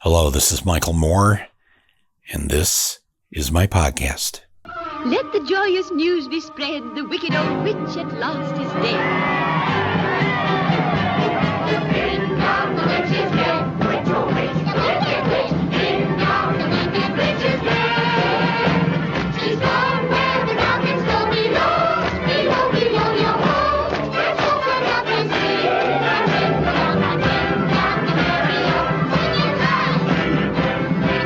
Hello, this is Michael Moore, and this is my podcast. Let the joyous news be spread, the wicked old witch at last is dead. Ding dong, the witch is dead. Witch, oh witch, the wicked witch. Ding dong, the wicked witch is dead. She's gone where the mountains go below, below, below your home. Just open up and see. Ding dong, the merry-o, singing high.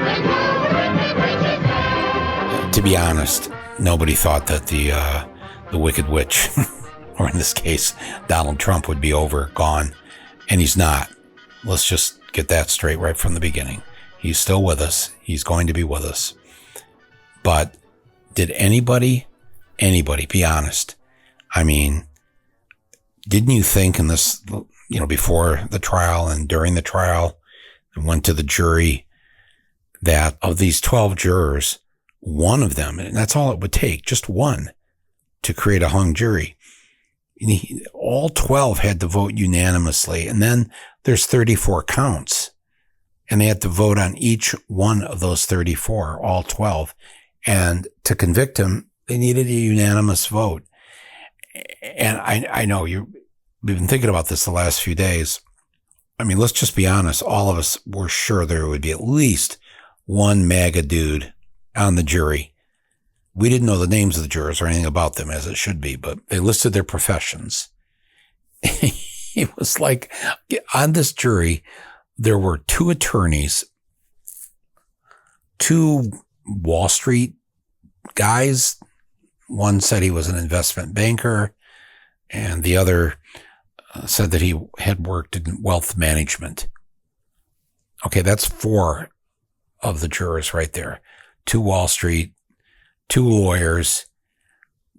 Wicked old wicked witch is dead. To be honest, nobody thought that the Wicked Witch, or in this case, Donald Trump, would be gone, and he's not. Let's just get that straight right from the beginning. He's still with us. He's going to be with us. But did anybody be honest? I mean, didn't you think in this, before the trial and during the trial, and went to the jury, that of these 12 jurors, one of them, and that's all it would take, just one, to create a hung jury. All 12 had to vote unanimously, and then there's 34 counts, and they had to vote on each one of those 34, all 12, and to convict him, they needed a unanimous vote. And I know we've been thinking about this the last few days. I mean, let's just be honest. All of us were sure there would be at least one MAGA dude on the jury. We didn't know the names of the jurors or anything about them, as it should be, but they listed their professions. It was like, on this jury, there were 2 attorneys, 2 Wall Street guys. One said he was an investment banker, and the other said that he had worked in wealth management. Okay, that's 4 of the jurors right there. 2 Wall Street, 2 lawyers,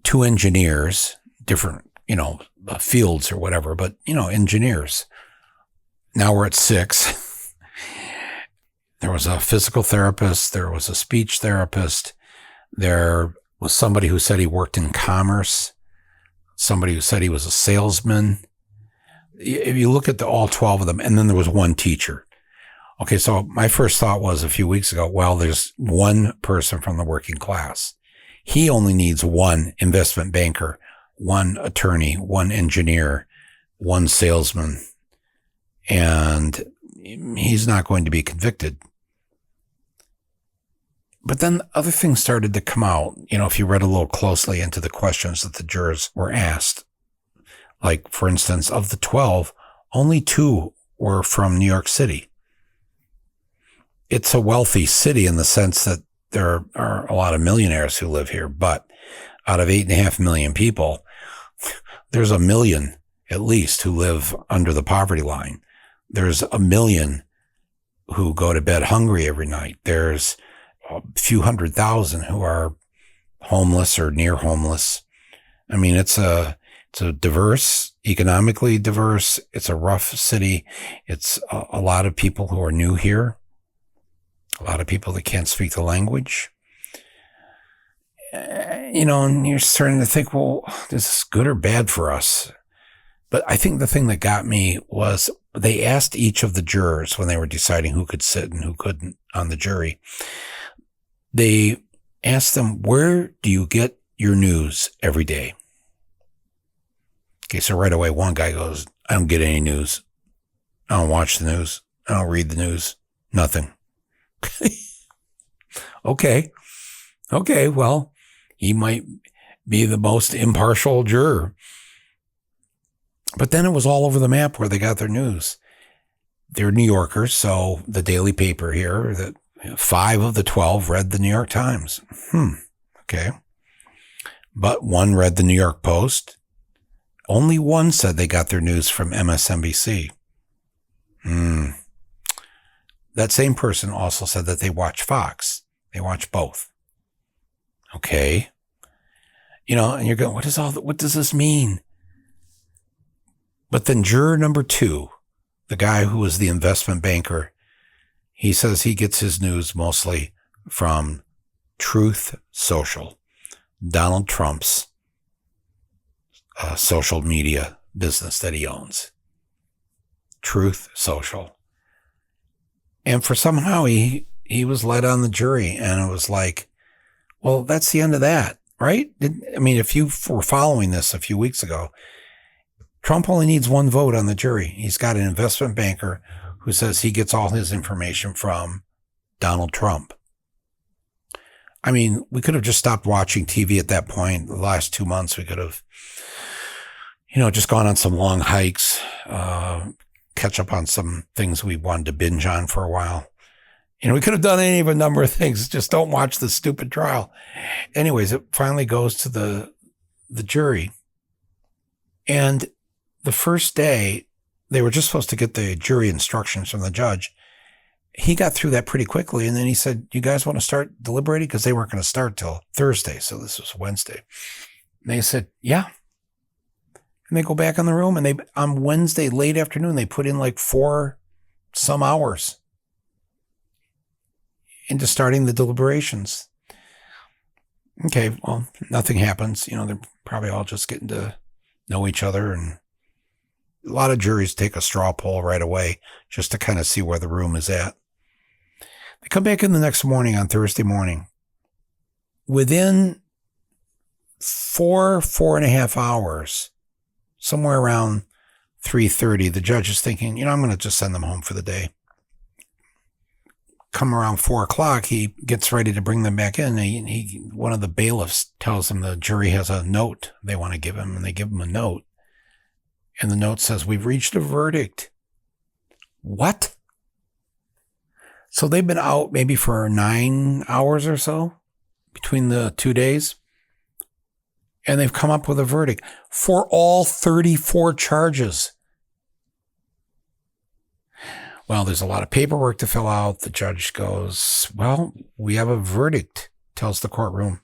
2 engineers, different, fields or whatever, but, engineers. Now we're at 6. There was a physical therapist. There was a speech therapist. There was somebody who said he worked in commerce. Somebody who said he was a salesman. If you look at all 12 of them, and then there was 1 teacher. Okay, so my first thought was a few weeks ago, well, there's 1 person from the working class. He only needs 1 investment banker, 1 attorney, 1 engineer, 1 salesman, and he's not going to be convicted. But then other things started to come out, if you read a little closely into the questions that the jurors were asked. Like, for instance, of the 12, only 2 were from New York City. It's a wealthy city in the sense that there are a lot of millionaires who live here, but out of 8.5 million people, there's 1 million at least who live under the poverty line. There's 1 million who go to bed hungry every night. There's a few 100,000 who are homeless or near homeless. I mean, it's a diverse, economically diverse. It's a rough city. It's a lot of people who are new here. A lot of people that can't speak the language. And you're starting to think, well, is this good or bad for us? But I think the thing that got me was they asked each of the jurors when they were deciding who could sit and who couldn't on the jury. They asked them, where do you get your news every day? Okay, so right away, one guy goes, I don't get any news. I don't watch the news. I don't read the news. Nothing. Okay, well, he might be the most impartial juror. But then it was all over the map where they got their news. They're New Yorkers, so the daily paper here, that 5 of the 12 read the New York Times. Okay. But 1 read the New York Post. Only 1 said they got their news from MSNBC. That same person also said that they watch Fox. They watch both. Okay. And you're going, what does this mean? But then juror number 2, the guy who was the investment banker, he says he gets his news mostly from Truth Social, Donald Trump's social media business that he owns. Truth Social. And for somehow he was led on the jury, and it was like, well, that's the end of that, right? I mean, if you were following this a few weeks ago, Trump only needs one vote on the jury. He's got an investment banker who says he gets all his information from Donald Trump. I mean, we could have just stopped watching TV at that point. The last 2 months, we could have, just gone on some long hikes, catch up on some things we wanted to binge on for a while. We could have done any of a number of things. Just don't watch the stupid trial. Anyways, it finally goes to the jury. And the first day, they were just supposed to get the jury instructions from the judge. He got through that pretty quickly. And then he said, you guys want to start deliberating? Because they weren't going to start till Thursday. So this was Wednesday. And they said, yeah. And they go back in the room, and on Wednesday, late afternoon, they put in like 4 some hours into starting the deliberations. Okay, well, nothing happens. They're probably all just getting to know each other. And a lot of juries take a straw poll right away just to kind of see where the room is at. They come back in the next morning on Thursday morning. Within 4.5 hours, somewhere around 3:30, the judge is thinking, I'm going to just send them home for the day. Come around 4:00, he gets ready to bring them back in. One of the bailiffs tells him the jury has a note they want to give him, and they give him a note. And the note says, we've reached a verdict. What? So they've been out maybe for 9 hours or so between the 2 days. And they've come up with a verdict for all 34 charges. Well, there's a lot of paperwork to fill out. The judge goes, well, we have a verdict, tells the courtroom.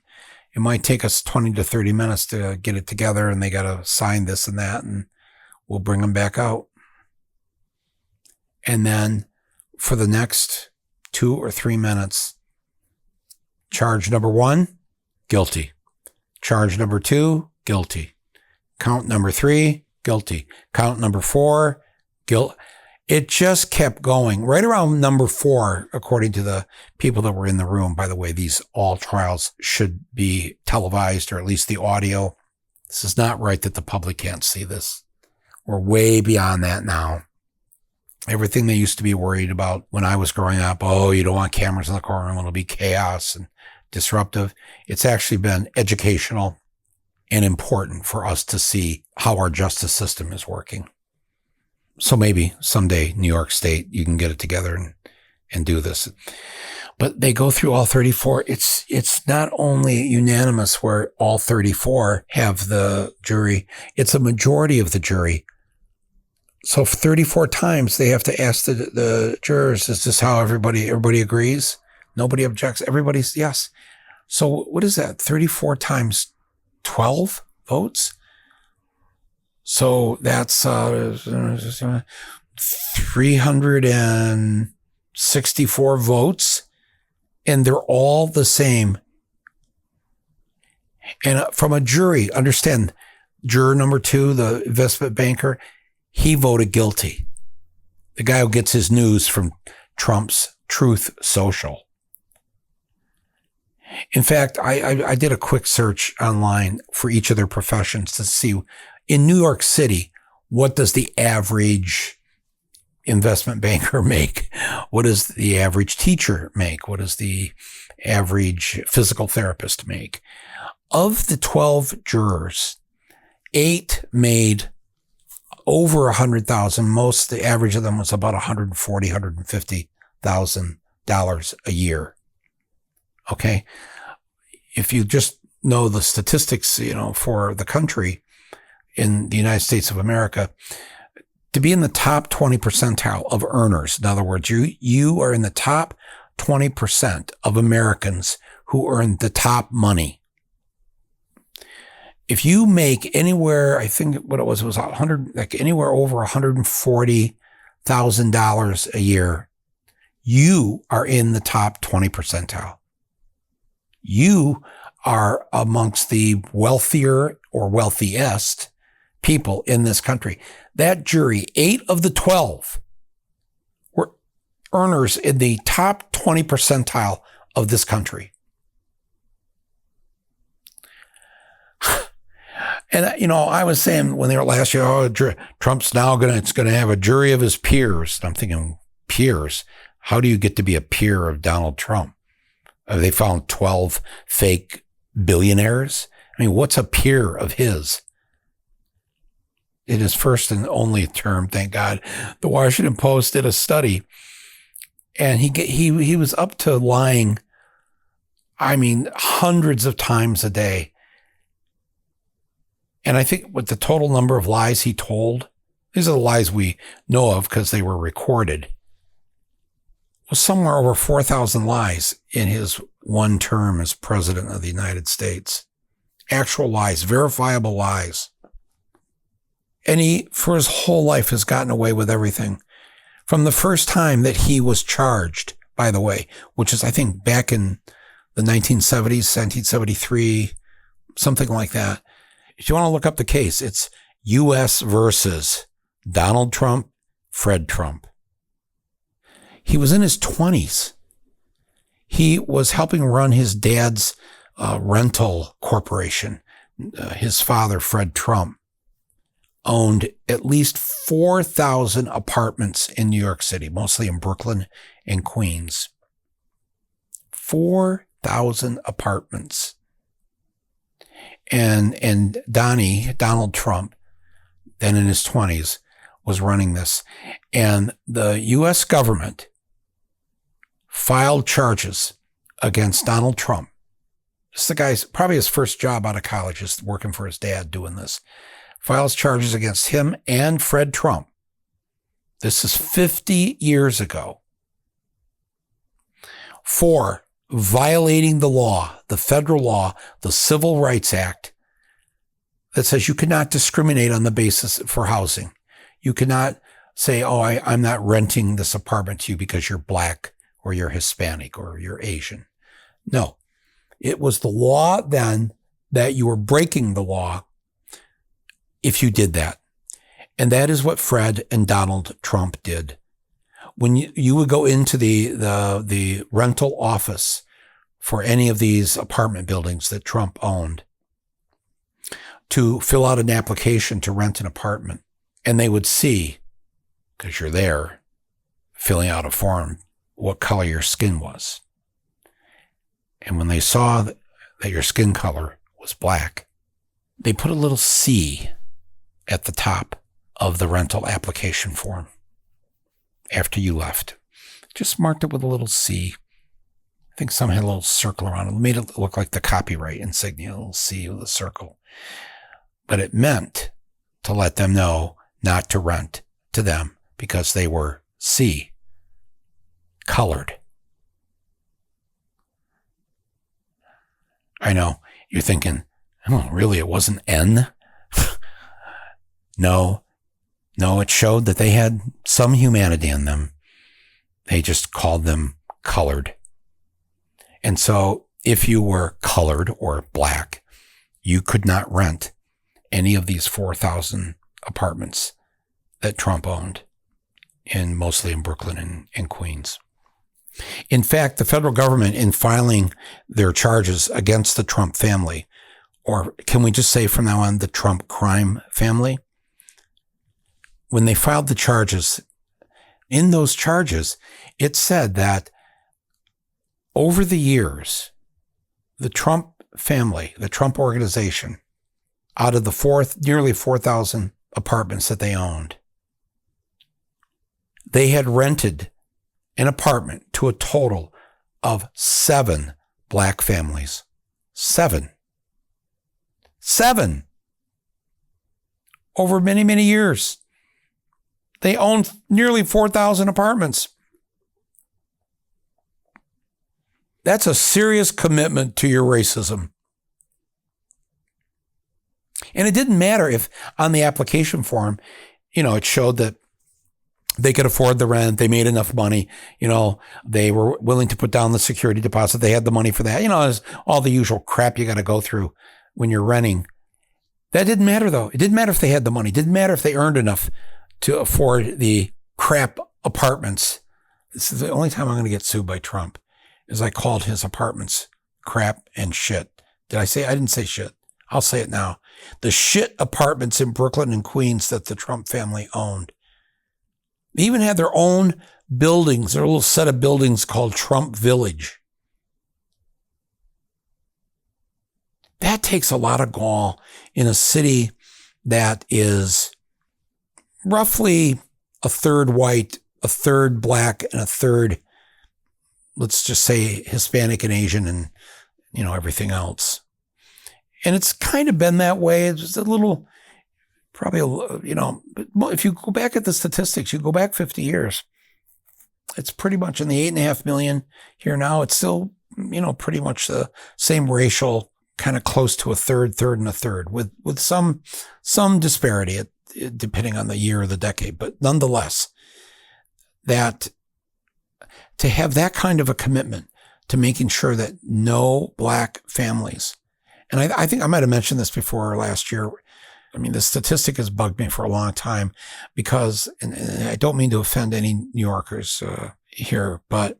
It might take us 20 to 30 minutes to get it together, and they got to sign this and that, and we'll bring them back out. And then for the next 2 or 3 minutes, charge number 1, guilty. Charge number 2, guilty. Count number 3, guilty. Count number 4, guilty. It just kept going right around number 4, according to the people that were in the room. By the way, all trials should be televised, or at least the audio. This is not right that the public can't see this. We're way beyond that now. Everything they used to be worried about when I was growing up, you don't want cameras in the courtroom, it'll be chaos and disruptive. It's actually been educational and important for us to see how our justice system is working. So maybe someday, New York State, you can get it together and do this. But they go through all 34. It's not only unanimous where all 34 have the jury. It's a majority of the jury. So 34 times they have to ask the jurors, is this how everybody agrees? Nobody objects. Everybody's yes. So what is that? 34 times 12 votes? So that's 364 votes, and they're all the same. And from a jury, understand, juror number 2, the investment banker, he voted guilty. The guy who gets his news from Trump's Truth Social. In fact, I did a quick search online for each of their professions to see, in New York City, what does the average investment banker make? What does the average teacher make? What does the average physical therapist make? Of the 12 jurors, 8 made over $100,000. Most, the average of them was about $140,000, $150,000 a year. Okay. If you just know the statistics, for the country in the United States of America, to be in the top 20 percentile of earners, in other words, you are in the top 20% of Americans who earn the top money. If you make anywhere, I think what it was 100, like anywhere over $140,000 a year, you are in the top 20 percentile. You are amongst the wealthier or wealthiest people in this country. That jury, 8 of the 12 were earners in the top 20 percentile of this country. And, you know, I was saying when they were last year, oh, Trump's now going to have a jury of his peers. And I'm thinking, peers? How do you get to be a peer of Donald Trump? They found 12 fake billionaires. I mean, what's a peer of his? In his first and only term, thank God, the Washington Post did a study, and he was up to lying, I mean, hundreds of times a day. And I think with the total number of lies he told, these are the lies we know of because they were recorded, was somewhere over 4,000 lies in his one term as president of the United States. Actual lies, verifiable lies. And he, for his whole life, has gotten away with everything. From the first time that he was charged, by the way, which is, I think, back in the 1970s, 1973, something like that. If you want to look up the case, it's U.S. versus Donald Trump, Fred Trump. He was in his 20s. He was helping run his dad's rental corporation. His father, Fred Trump, owned at least 4,000 apartments in New York City, mostly in Brooklyn and Queens. 4,000 apartments. And Donald Trump, then in his 20s, was running this. And the U.S. government filed charges against Donald Trump. This is the guy's, probably his first job out of college is working for his dad doing this. Files charges against him and Fred Trump. This is 50 years ago. For violating the law, the federal law, the Civil Rights Act, that says you cannot discriminate on the basis for housing. You cannot say, oh, I'm not renting this apartment to you because you're black or you're Hispanic or you're Asian. No, it was the law then that you were breaking the law if you did that. And that is what Fred and Donald Trump did. When you would go into the rental office for any of these apartment buildings that Trump owned to fill out an application to rent an apartment, and they would see, because you're there filling out a form, what color your skin was. And when they saw that your skin color was black, they put a little C at the top of the rental application form after you left. Just marked it with a little C. I think some had a little circle around it. Made it look like the copyright insignia, a little C with a circle. But it meant to let them know not to rent to them because they were C, colored. I know, you're thinking, oh, really, it wasn't N? No, it showed that they had some humanity in them. They just called them colored. And so if you were colored or black, you could not rent any of these 4,000 apartments that Trump owned, mostly in Brooklyn and Queens. In fact, the federal government, in filing their charges against the Trump family, or can we just say from now on the Trump crime family, when they filed the charges, in those charges, it said that over the years, the Trump family, the Trump organization, out of the nearly 4,000 apartments that they owned, they had rented an apartment to a total of 7 black families. 7. Over many, many years. They owned nearly 4,000 apartments. That's a serious commitment to your racism. And it didn't matter if on the application form, it showed that they could afford the rent. They made enough money. They were willing to put down the security deposit. They had the money for that. There's all the usual crap you got to go through when you're renting. That didn't matter, though. It didn't matter if they had the money. It didn't matter if they earned enough to afford the crap apartments this is the only time I'm going to get sued by Trump, is I called his apartments crap and shit. Did I say? I didn't say shit. I'll say it now. The shit apartments in Brooklyn and Queens that the Trump family owned. They even had their own buildings, their little set of buildings called Trump Village. That takes a lot of gall in a city that is roughly a third white, a third black, and a third, let's just say, Hispanic and Asian and, everything else. And it's kind of been that way. It's a little, probably, if you go back at the statistics, you go back 50 years, it's pretty much in the 8.5 million here now. It's still, pretty much the same racial, kind of close to a third, and a third, with some disparity depending on the year or the decade. But nonetheless, that to have that kind of a commitment to making sure that no black families, and I think I might have mentioned this before last year. I mean, the statistic has bugged me for a long time because, and I don't mean to offend any New Yorkers here, but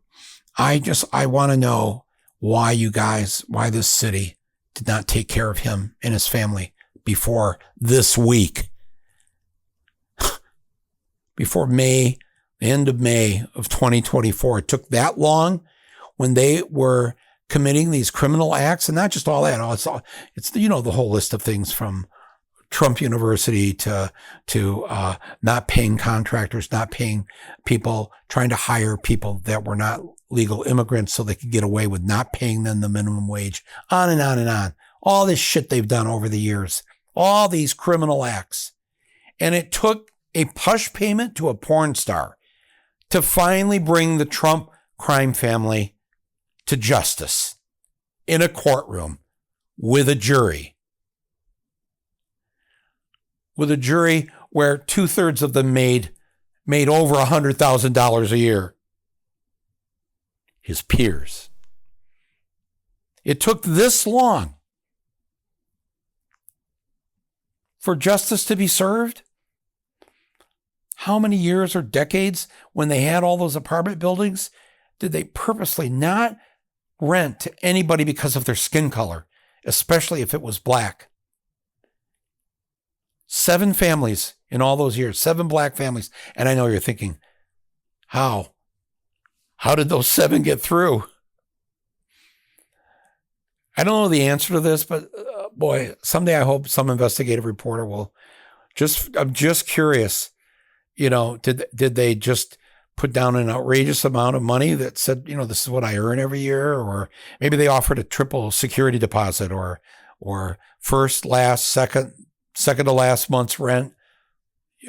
I want to know why this city did not take care of him and his family before this week. Before May, the end of May of 2024. It took that long when they were committing these criminal acts, and not just all that. It's the whole list of things from Trump University to not paying contractors, not paying people, trying to hire people that were not legal immigrants so they could get away with not paying them the minimum wage, on and on and on. All this shit they've done over the years, all these criminal acts. And it took a push payment to a porn star to finally bring the Trump crime family to justice in a courtroom with a jury. With a jury where 2/3 of them made over $100,000 a year. His peers. It took this long for justice to be served. How many years or decades, when they had all those apartment buildings, did they purposely not rent to anybody because of their skin color, especially if it was black? 7 families in all those years, 7 black families. And I know you're thinking, how? How did those 7 get through? I don't know the answer to this, but boy, someday I hope some investigative reporter will I'm just curious, did they just put down an outrageous amount of money that said, this is what I earn every year? Or maybe they offered a triple security deposit or first, last, second to last month's rent,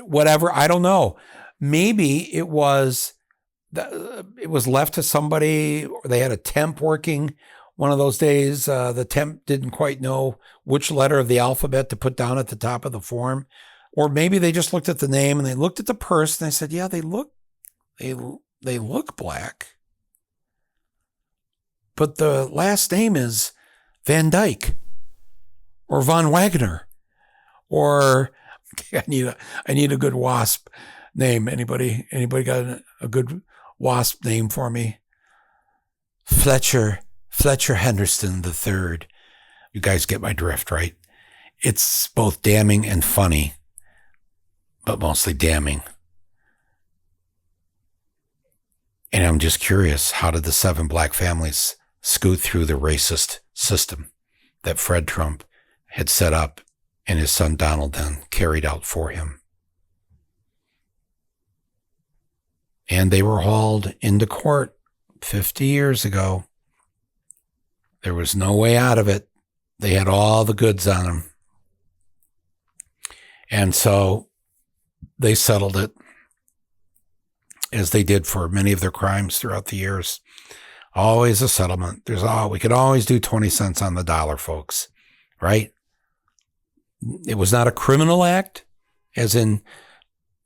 whatever. I don't know. Maybe it was left to somebody, or they had a temp working one of those days. The temp didn't quite know which letter of the alphabet to put down at the top of the form. Or maybe they just looked at the name and they looked at the purse and they said, yeah, they look black. But the last name is Van Dyke or Von Wagner. Or I need a good WASP name. Anybody got a good WASP name for me? Fletcher Henderson III. You guys get my drift, right? It's both damning and funny, but mostly damning. And I'm just curious, how did the 7 black families scoot through the racist system that Fred Trump had set up and his son Donald then carried out for him? And they were hauled into court 50 years ago. There was no way out of it. They had all the goods on them. And so they settled it, as they did for many of their crimes throughout the years. Always a settlement. We could always do 20 cents on the dollar, folks, right? It was not a criminal act, as in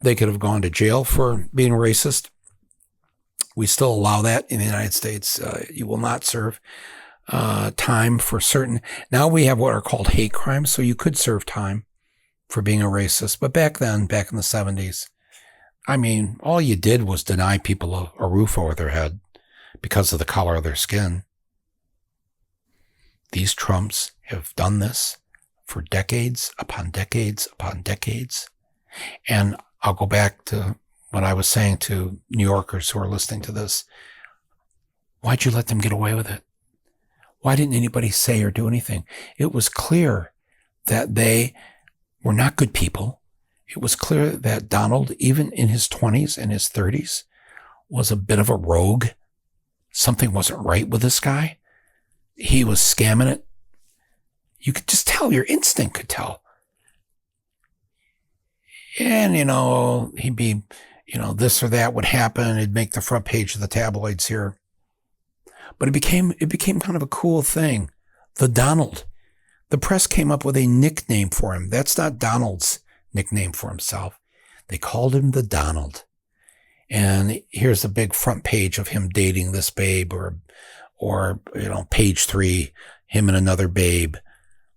they could have gone to jail for being racist. We still allow that in the United States. You will not serve time for certain. Now we have what are called hate crimes, so you could serve time for being a racist. But back then, back in the 70s, I mean, all you did was deny people a roof over their head because of the color of their skin. These Trumps have done this for decades upon decades upon decades. And I'll go back to what I was saying to New Yorkers who are listening to this. Why'd you let them get away with it? Why didn't anybody say or do anything? It was clear that they were not good people. It was clear that Donald, even in his 20s and his 30s, was a bit of a rogue. Something wasn't right with this guy. He was scamming it. You could just tell, your instinct could tell. And, he'd be, this or that would happen. It'd make the front page of the tabloids here. But it became kind of a cool thing. The Donald. The press came up with a nickname for him. That's not Donald's nickname for himself. They called him the Donald. And here's the big front page of him dating this babe, or page 3, him and another babe.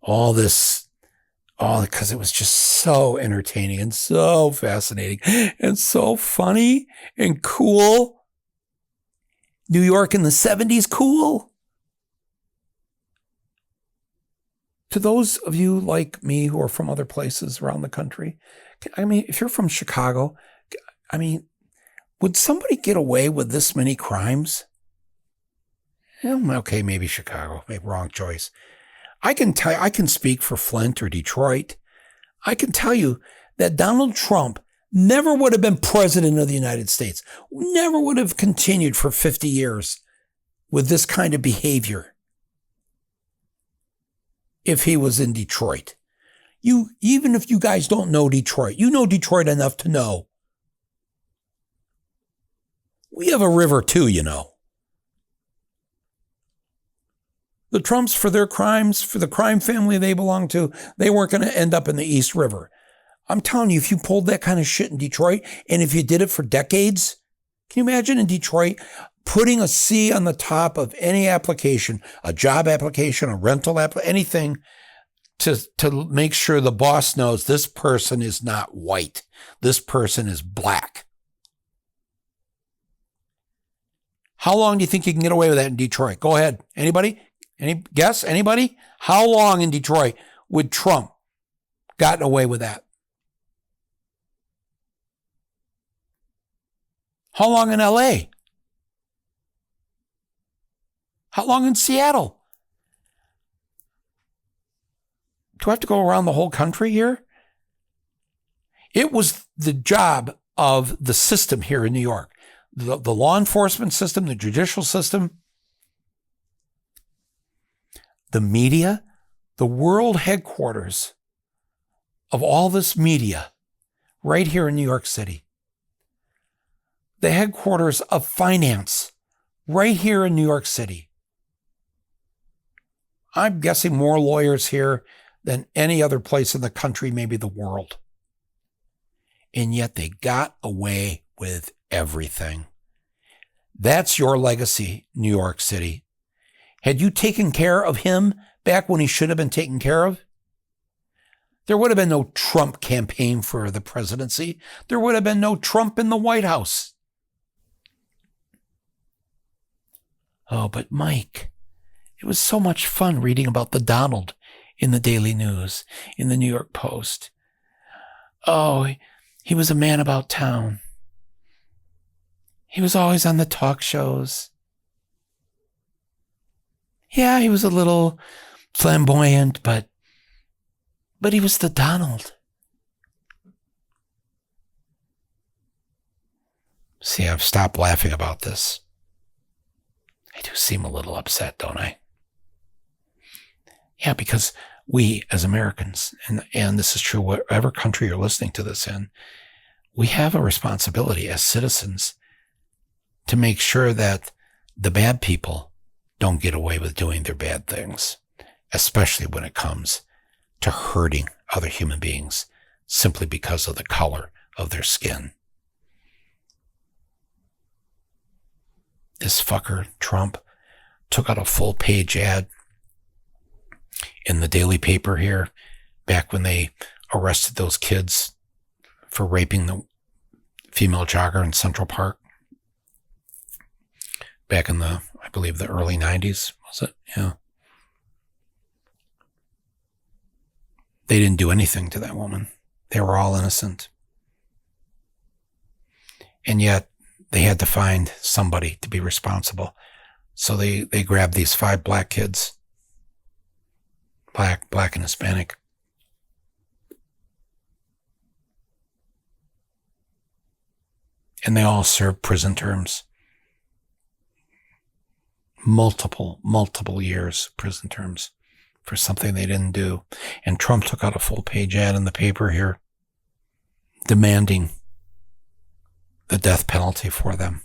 All because it was just so entertaining and so fascinating and so funny and cool. New York in the 70s, cool. To those of you like me who are from other places around the country, if you're from Chicago, would somebody get away with this many crimes? Okay, maybe Chicago, maybe wrong choice. I can speak for Flint or Detroit. I can tell you that Donald Trump never would have been president of the United States, never would have continued for 50 years with this kind of behavior if he was in Detroit. Even if you guys don't know Detroit, you know Detroit enough to know. We have a river too, The Trumps, for their crimes, for the crime family they belong to, they weren't going to end up in the East River. I'm telling you, if you pulled that kind of shit in Detroit, and if you did it for decades, can you imagine in Detroit putting a C on the top of any application, a job application, a rental application, anything, to make sure the boss knows this person is not white, this person is black? How long do you think you can get away with that in Detroit? Go ahead. Anybody? Any guess? Anybody? How long in Detroit would Trump gotten away with that? How long in LA? How long in Seattle? Do I have to go around the whole country here? It was the job of the system here in New York, the law enforcement system, the judicial system, the media, the world headquarters of all this media right here in New York City. The headquarters of finance right here in New York City. I'm guessing more lawyers here than any other place in the country, maybe the world. And yet they got away with everything. That's your legacy, New York City. Had you taken care of him back when he should have been taken care of, there would have been no Trump campaign for the presidency. There would have been no Trump in the White House. Oh, but Mike, it was so much fun reading about the Donald in the Daily News, in the New York Post. Oh, he was a man about town. He was always on the talk shows. Yeah, he was a little flamboyant, but he was the Donald. See, I've stopped laughing about this. I do seem a little upset, don't I? Yeah, because we as Americans, and this is true whatever country you're listening to this in, we have a responsibility as citizens to make sure that the bad people don't get away with doing their bad things, especially when it comes to hurting other human beings simply because of the color of their skin. This fucker, Trump, took out a full-page ad in the daily paper here back when they arrested those kids for raping the female jogger in Central Park back in I believe the early 90s, was it? Yeah. They didn't do anything to that woman. They were all innocent. And yet they had to find somebody to be responsible. So they grabbed these 5 black kids, black and Hispanic. And they all served prison terms. Multiple years prison terms for something they didn't do. And Trump took out a full-page ad in the paper here demanding the death penalty for them.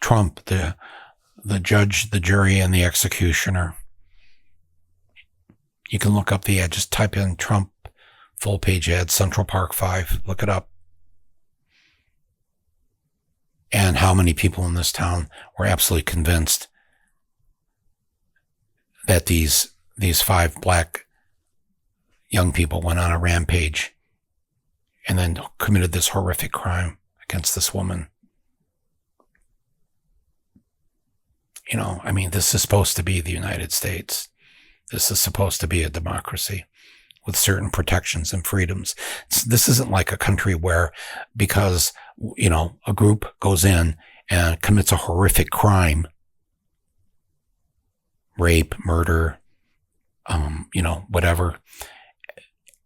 Trump, the judge, the jury, and the executioner. You can look up the ad. Just type in Trump full-page ad, Central Park 5. Look it up. And how many people in this town were absolutely convinced that these 5 black young people went on a rampage and then committed this horrific crime against this woman. You know, I mean, this is supposed to be the United States. This is supposed to be a democracy with certain protections and freedoms. This isn't like a country where, because, you know, a group goes in and commits a horrific crime, rape, murder, you know, whatever,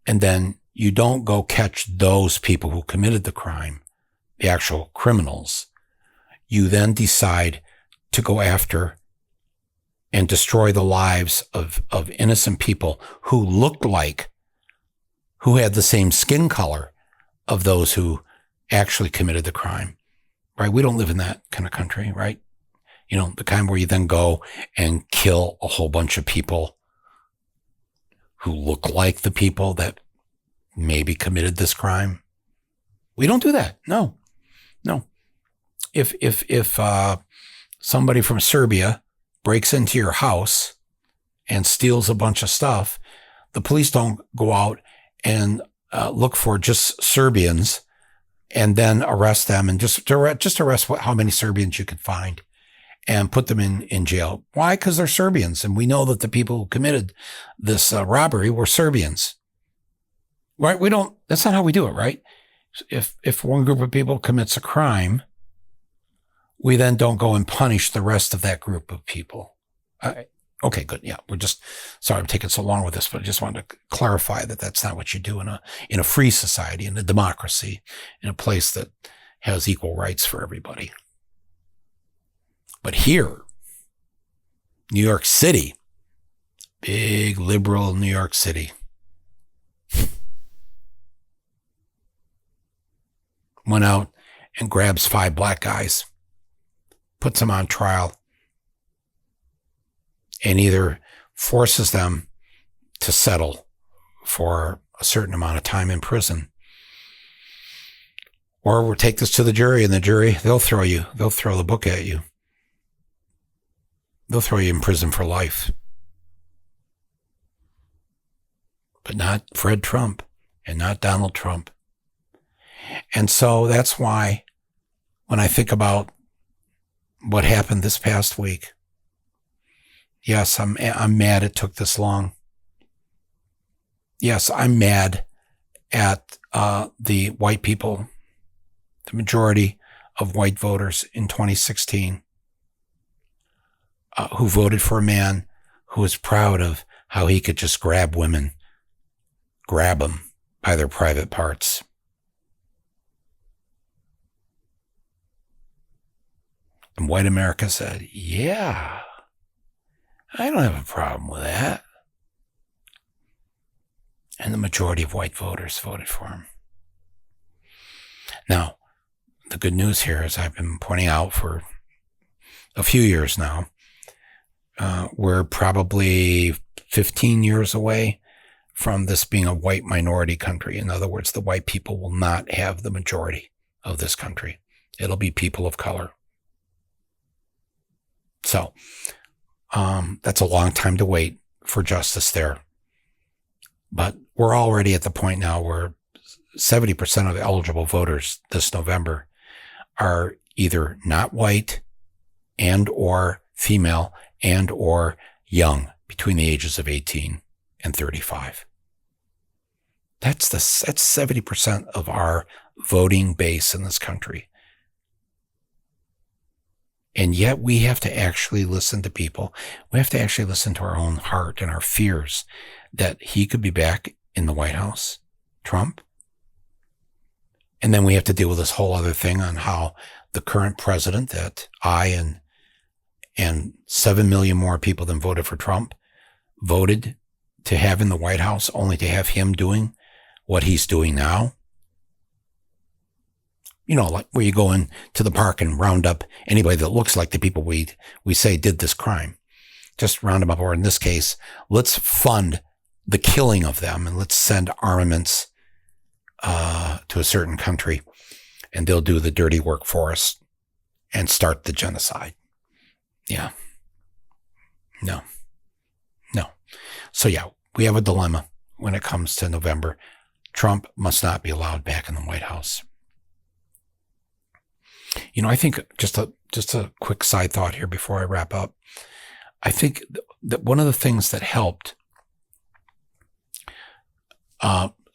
and then you don't go catch those people who committed the crime, the actual criminals. You then decide to go after and destroy the lives of innocent people who looked like, who had the same skin color of those who actually committed the crime, right? We don't live in that kind of country, right? You know, the kind where you then go and kill a whole bunch of people who look like the people that maybe committed this crime. We don't do that. No. If somebody from Serbia breaks into your house and steals a bunch of stuff, the police don't go out and look for just Serbians and then arrest them and just arrest how many Serbians you can find and put them in jail. Why? Because they're Serbians. And we know that the people who committed this robbery were Serbians. Right? That's not how we do it, right? If one group of people commits a crime, we then don't go and punish the rest of that group of people. Okay, good. Yeah, sorry I'm taking so long with this, but I just wanted to clarify that that's not what you do in a free society, in a democracy, in a place that has equal rights for everybody. But here, New York City, big liberal New York City, went out and grabs 5 black guys, puts them on trial, and either forces them to settle for a certain amount of time in prison, or we'll take this to the jury, and the jury, they'll throw the book at you. They'll throw you in prison for life. But not Fred Trump and not Donald Trump. And so that's why when I think about what happened this past week, yes, I'm mad it took this long. Yes, I'm mad at the white people, the majority of white voters in 2016 who voted for a man who was proud of how he could just grab women, grab them by their private parts. And white America said, yeah, I don't have a problem with that. And the majority of white voters voted for him. Now, the good news here is I've been pointing out for a few years now, we're probably 15 years away from this being a white minority country. In other words, the white people will not have the majority of this country. It'll be people of color. So that's a long time to wait for justice there. But we're already at the point now where 70% of eligible voters this November are either not white and or female and or young, between the ages of 18 and 35. That's 70% of our voting base in this country. And yet we have to actually listen to people. We have to actually listen to our own heart and our fears that he could be back in the White House, Trump. And then we have to deal with this whole other thing on how the current president that I and 7 million more people than voted for Trump voted to have in the White House, only to have him doing what he's doing now. You know, like where you go into the park and round up anybody that looks like the people we say did this crime. Just round them up. Or in this case, let's fund the killing of them and let's send armaments to a certain country and they'll do the dirty work for us and start the genocide. Yeah. No. So yeah, we have a dilemma when it comes to November. Trump must not be allowed back in the White House. You know, I think just a quick side thought here before I wrap up. I think that one of the things that helped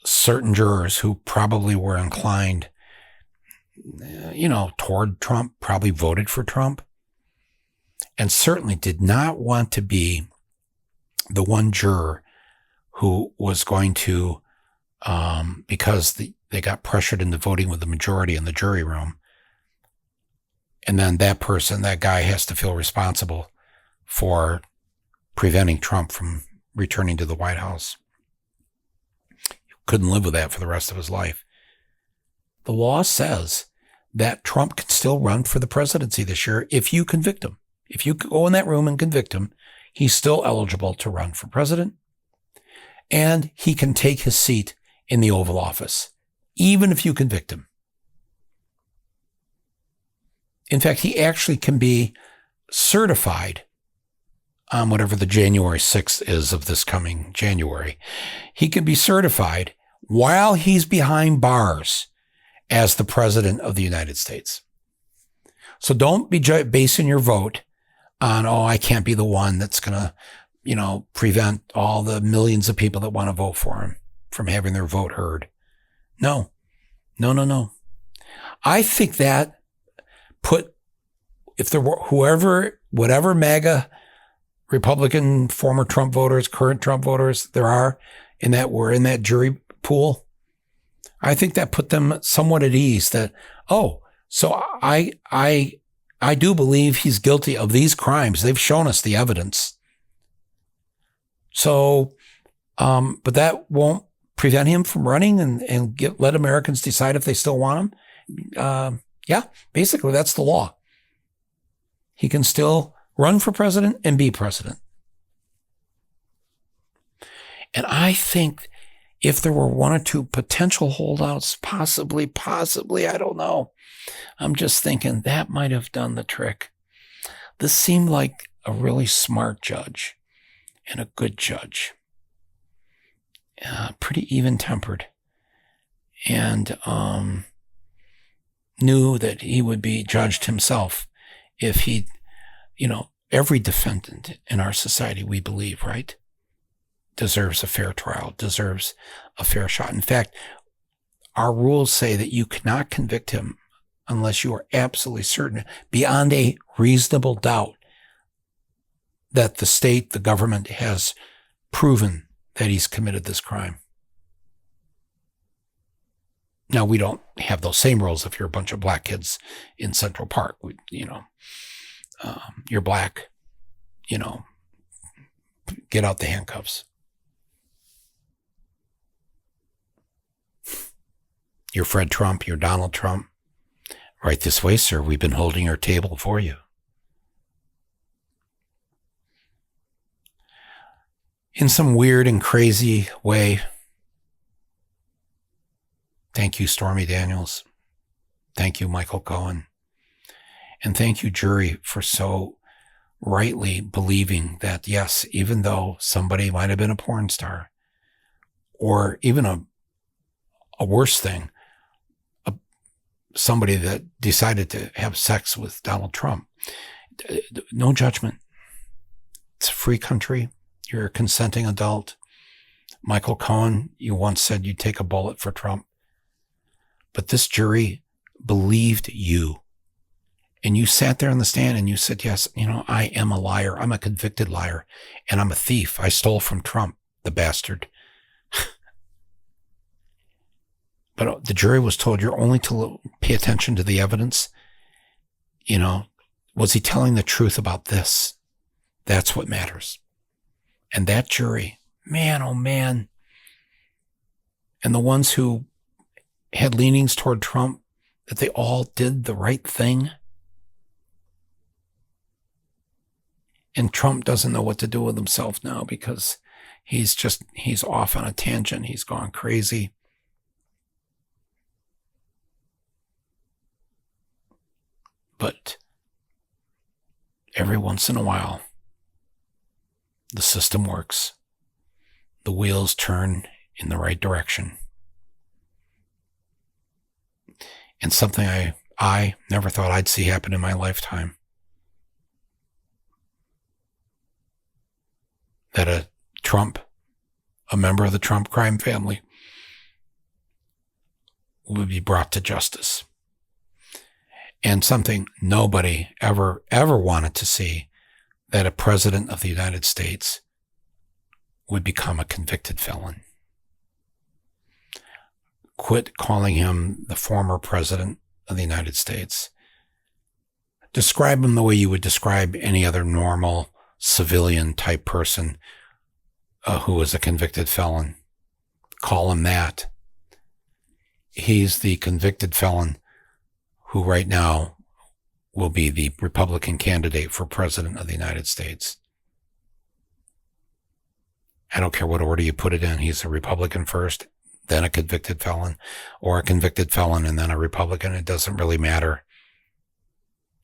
certain jurors who probably were inclined, toward Trump, probably voted for Trump, and certainly did not want to be the one juror who was going to, because they got pressured into voting with the majority in the jury room. And then that guy has to feel responsible for preventing Trump from returning to the White House. Couldn't live with that for the rest of his life. The law says that Trump can still run for the presidency this year if you convict him. If you go in that room and convict him, he's still eligible to run for president. And he can take his seat in the Oval Office, even if you convict him. In fact, he actually can be certified on whatever the January 6th is of this coming January. He can be certified while he's behind bars as the president of the United States. So don't be basing your vote on, I can't be the one that's going to, prevent all the millions of people that want to vote for him from having their vote heard. No. I think that if there were whatever MAGA Republican former Trump voters, current Trump voters there are were in that jury pool, I think that put them somewhat at ease that, so I do believe he's guilty of these crimes. They've shown us the evidence. So, but that won't prevent him from running and let Americans decide if they still want him. Yeah, basically that's the law. He can still run for president and be president. And I think if there were one or two potential holdouts, possibly, I don't know. I'm just thinking that might have done the trick. This seemed like a really smart judge and a good judge. Pretty even-tempered. And knew that he would be judged himself if he, every defendant in our society, we believe, right, deserves a fair trial, deserves a fair shot. In fact, our rules say that you cannot convict him unless you are absolutely certain, beyond a reasonable doubt, that the state, the government has proven that he's committed this crime. Now, we don't have those same rules if you're a bunch of black kids in Central Park. You're black, get out the handcuffs. You're Fred Trump, you're Donald Trump. Right this way, sir. We've been holding our table for you. In some weird and crazy way, thank you, Stormy Daniels. Thank you, Michael Cohen. And thank you, jury, for so rightly believing that, yes, even though somebody might have been a porn star, or even a worse thing, somebody that decided to have sex with Donald Trump. No judgment. It's a free country. You're a consenting adult. Michael Cohen, you once said you'd take a bullet for Trump. But this jury believed you. And you sat there in the stand and you said, yes, I am a liar. I'm a convicted liar. And I'm a thief. I stole from Trump, the bastard. But the jury was told you're only to pay attention to the evidence. Was he telling the truth about this? That's what matters. And that jury, man, oh man. And the ones who had leanings toward Trump, that they all did the right thing. And Trump doesn't know what to do with himself now because he's off on a tangent. He's gone crazy. But every once in a while, the system works. The wheels turn in the right direction. And something I never thought I'd see happen in my lifetime. That a member of the Trump crime family, would be brought to justice. And something nobody ever wanted to see, that a president of the United States would become a convicted felon. Quit calling him the former president of the United States. Describe him the way you would describe any other normal civilian type person who was a convicted felon. Call him that. He's the convicted felon who right now will be the Republican candidate for president of the United States. I don't care what order you put it in. He's a Republican first, then a convicted felon, or a convicted felon and then a Republican. It doesn't really matter.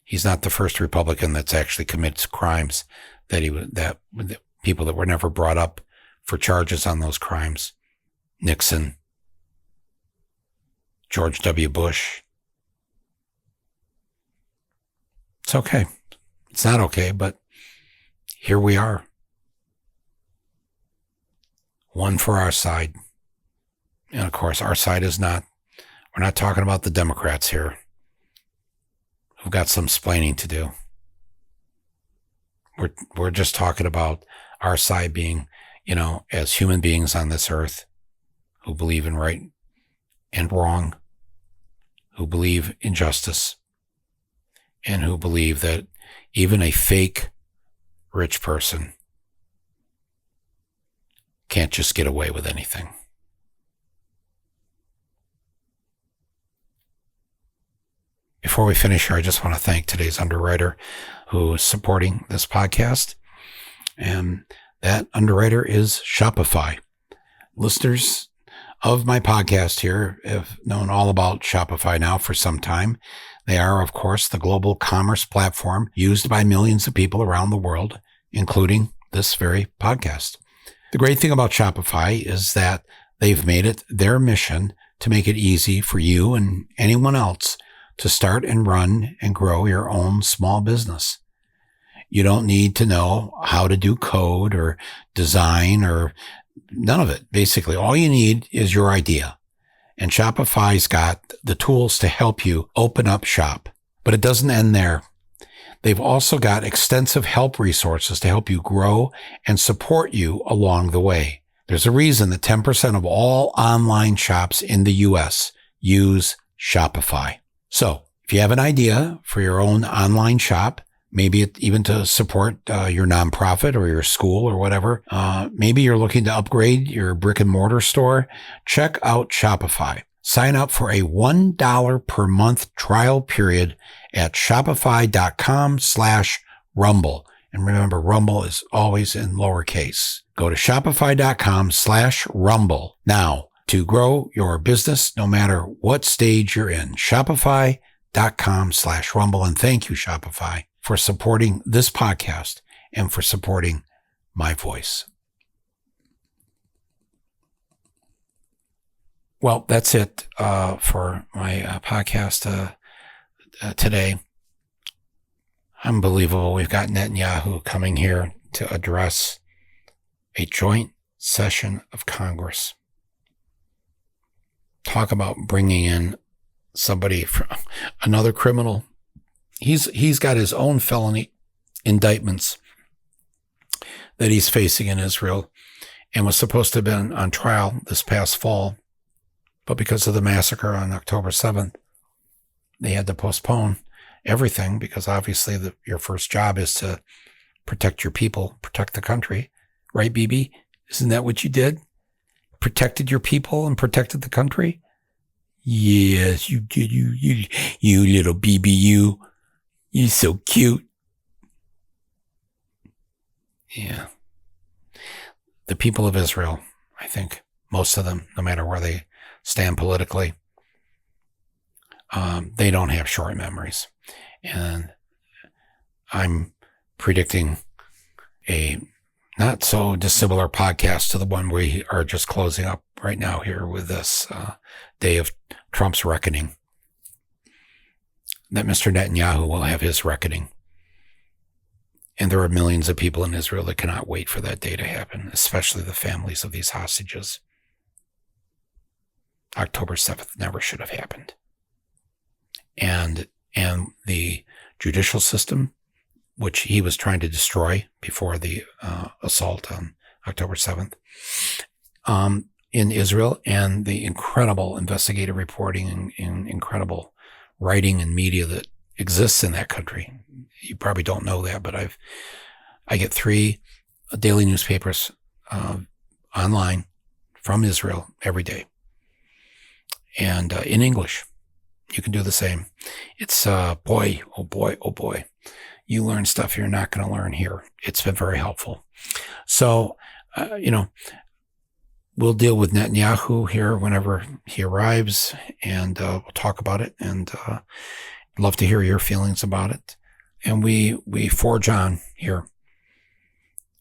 He's not the first Republican that's actually commits crimes that people that were never brought up for charges on those crimes. Nixon, George W. Bush. It's okay. It's not okay, but here we are. One for our side. And of course, our side is we're not talking about the Democrats here. We've got some splaining to do. We're just talking about our side being, as human beings on this earth who believe in right and wrong, who believe in justice, and who believe that even a fake rich person can't just get away with anything. Before we finish here, I just want to thank today's underwriter who is supporting this podcast. And that underwriter is Shopify. Listeners of my podcast here have known all about Shopify now for some time. They are, of course, the global commerce platform used by millions of people around the world, including this very podcast. The great thing about Shopify is that they've made it their mission to make it easy for you and anyone else to start and run and grow your own small business. You don't need to know how to do code or design or none of it. Basically, all you need is your idea. And Shopify's got the tools to help you open up shop. But it doesn't end there. They've also got extensive help resources to help you grow and support you along the way. There's a reason that 10% of all online shops in the U.S. use Shopify. So if you have an idea for your own online shop, maybe even to support your nonprofit or your school or whatever, maybe you're looking to upgrade your brick and mortar store, check out Shopify. Sign up for a $1 per month trial period at shopify.com/rumble. And remember, Rumble is always in lowercase. Go to shopify.com/rumble now to grow your business no matter what stage you're in. Shopify.com/rumble. And thank you, Shopify, for supporting this podcast and for supporting my voice. Well, that's it for my podcast today. Unbelievable. We've got Netanyahu coming here to address a joint session of Congress. Talk about bringing in somebody from another criminal. He's got his own felony indictments that he's facing in Israel and was supposed to have been on trial this past fall. But because of the massacre on October 7th, they had to postpone everything because obviously your first job is to protect your people, protect the country. Right, BB? Isn't that what you did? Protected your people and protected the country? Yes, you did. You little BB, you're so cute. Yeah. The people of Israel, I think, most of them, no matter where they stand politically, they don't have short memories. And I'm predicting a not so dissimilar podcast to the one we are just closing up right now here with this day of Trump's reckoning. That Mr. Netanyahu will have his reckoning. And there are millions of people in Israel that cannot wait for that day to happen, especially the families of these hostages. October 7th never should have happened. And the judicial system, which he was trying to destroy before the assault on October 7th, in Israel, and the incredible investigative reporting and incredible writing and media that exists in that country. You probably don't know that, but I get 3 daily newspapers online from Israel every day, and in English. You can do the same. It's boy, oh boy. You learn stuff you're not going to learn here. It's been very helpful. So, we'll deal with Netanyahu here whenever he arrives, and we'll talk about it, and love to hear your feelings about it. And we forge on here.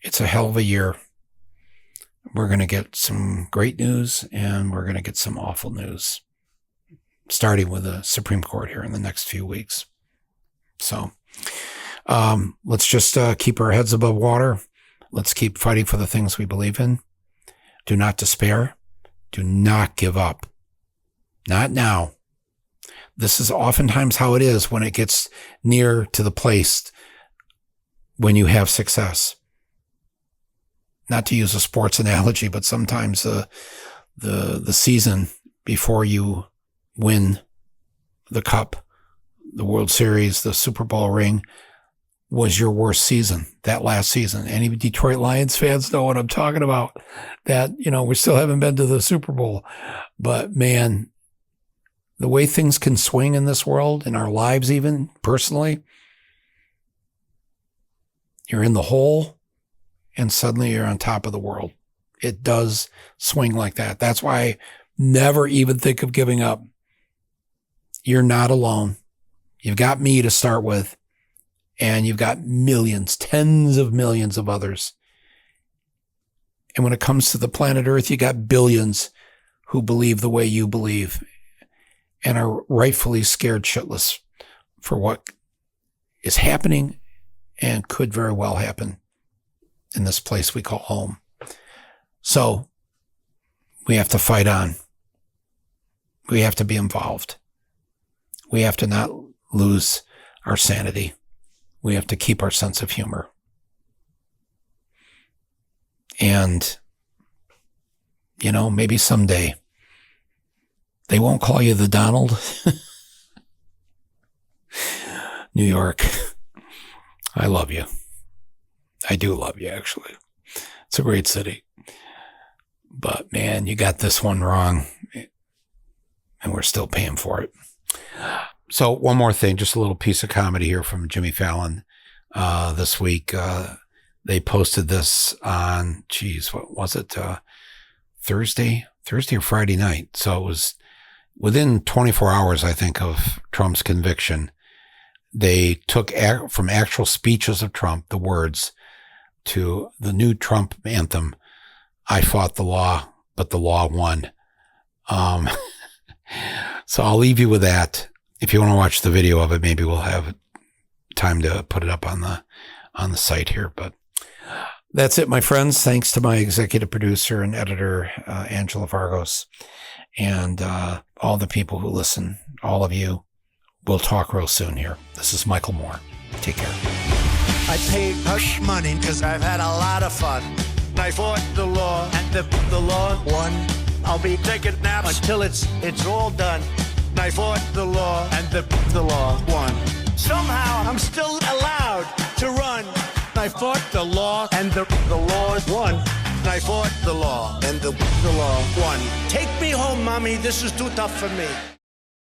It's a hell of a year. We're going to get some great news, and we're going to get some awful news, starting with the Supreme Court here in the next few weeks. So let's just keep our heads above water. Let's keep fighting for the things we believe in. Do not despair. Do not give up. Not now. This is oftentimes how it is when it gets near to the place when you have success. Not to use a sports analogy, but sometimes the season before you win the cup, the World Series, the Super Bowl ring, was your worst season, that last season. Any Detroit Lions fans know what I'm talking about. That, we still haven't been to the Super Bowl. But man, the way things can swing in this world, in our lives even, personally, you're in the hole and suddenly you're on top of the world. It does swing like that. That's why I never even think of giving up. You're not alone. You've got me to start with, and you've got millions, tens of millions of others. And when it comes to the planet Earth, you got billions who believe the way you believe and are rightfully scared shitless for what is happening and could very well happen in this place we call home. So we have to fight on. We have to be involved. We have to not lose our sanity. We have to keep our sense of humor. And, maybe someday they won't call you the Donald. New York, I love you. I do love you, actually. It's a great city. But, man, you got this one wrong, and we're still paying for it. So one more thing, just a little piece of comedy here from Jimmy Fallon this week. They posted this on, what was it? Thursday or Friday night. So it was within 24 hours, I think, of Trump's conviction. They took from actual speeches of Trump, the words, to the new Trump anthem, "I fought the law, but the law won." So I'll leave you with that. If you want to watch the video of it, maybe we'll have time to put it up on the site here. But that's it, my friends. Thanks to my executive producer and editor, Angela Vargos, and all the people who listen, all of you. We'll talk real soon here. This is Michael Moore. Take care. I paid hush money because I've had a lot of fun. I fought the law and the law won. I'll be taking naps until it's all done. I fought the law and the law won. Somehow I'm still allowed to run. I fought the law and the law won. I fought the law and the law won. Take me home, mommy. This is too tough for me.